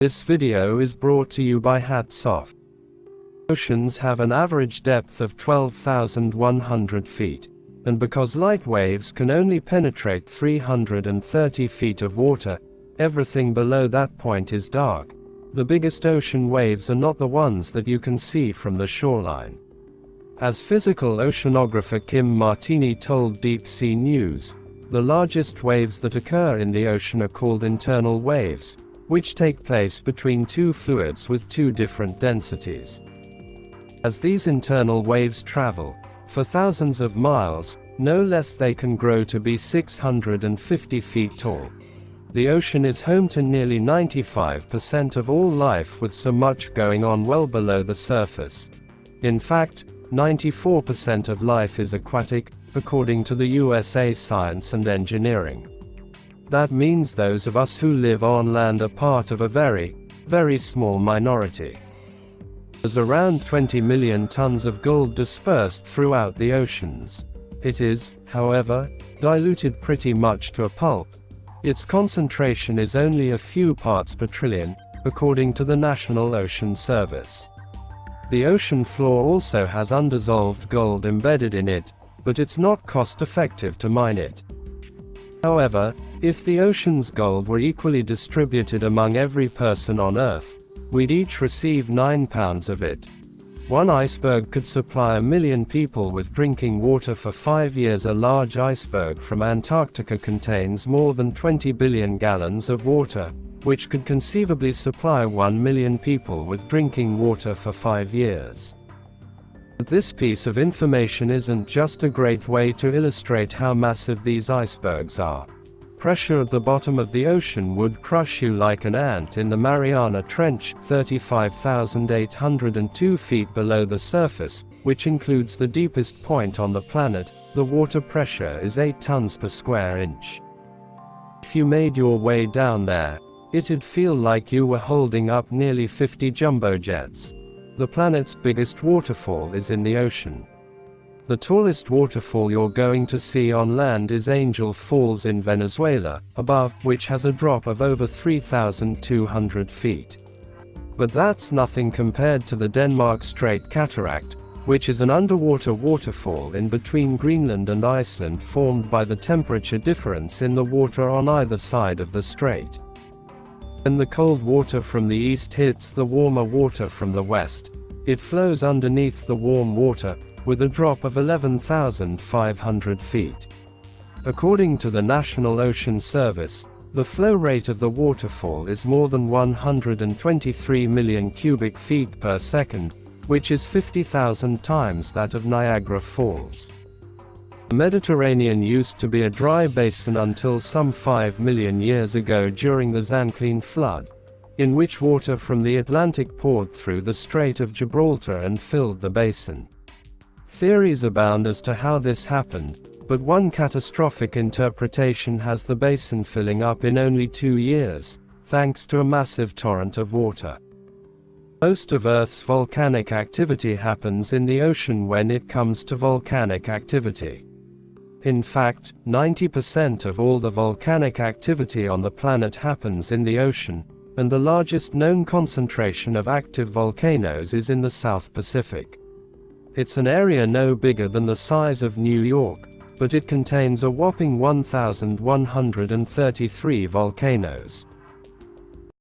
This video is brought to you by Hats Off. Oceans have an average depth of 12,100 feet, and because light waves can only penetrate 330 feet of water, everything below that point is dark. The biggest ocean waves are not the ones that you can see from the shoreline. As physical oceanographer Kim Martini told Deep Sea News, the largest waves that occur in the ocean are called internal waves, which take place between two fluids with two different densities. As these internal waves travel for thousands of miles, no less they can grow to be 650 feet tall. The ocean is home to nearly 95% of all life, with so much going on well below the surface. In fact, 94% of life is aquatic, according to the USA Science and Engineering. That means those of us who live on land are part of a very, very small minority. There's around 20 million tons of gold dispersed throughout the oceans. It is, however, diluted pretty much to a pulp. Its concentration is only a few parts per trillion, according to the National Ocean Service. The ocean floor also has undissolved gold embedded in it, but it's not cost-effective to mine it. However, if the ocean's gold were equally distributed among every person on Earth, we'd each receive 9 pounds of it. One iceberg could supply 1 million people with drinking water for 5 years. A large iceberg from Antarctica contains more than 20 billion gallons of water, which could conceivably supply 1 million people with drinking water for 5 years. But this piece of information isn't just a great way to illustrate how massive these icebergs are. Pressure at the bottom of the ocean would crush you like an ant in the Mariana Trench, 35,802 feet below the surface, which includes the deepest point on the planet. The water pressure is 8 tons per square inch. If you made your way down there, it'd feel like you were holding up nearly 50 jumbo jets. The planet's biggest waterfall is in the ocean. The tallest waterfall you're going to see on land is Angel Falls in Venezuela, above which has a drop of over 3,200 feet. But that's nothing compared to the Denmark Strait Cataract, which is an underwater waterfall in between Greenland and Iceland formed by the temperature difference in the water on either side of the strait. When the cold water from the east hits the warmer water from the west, it flows underneath the warm water, with a drop of 11,500 feet. According to the National Ocean Service, the flow rate of the waterfall is more than 123 million cubic feet per second, which is 50,000 times that of Niagara Falls. The Mediterranean used to be a dry basin until some 5 million years ago during the Zanclean flood, in which water from the Atlantic poured through the Strait of Gibraltar and filled the basin. Theories abound as to how this happened, but one catastrophic interpretation has the basin filling up in only 2 years, thanks to a massive torrent of water. Most of Earth's volcanic activity happens in the ocean when it comes to volcanic activity. In fact, 90% of all the volcanic activity on the planet happens in the ocean, and the largest known concentration of active volcanoes is in the South Pacific. It's an area no bigger than the size of New York, but it contains a whopping 1,133 volcanoes.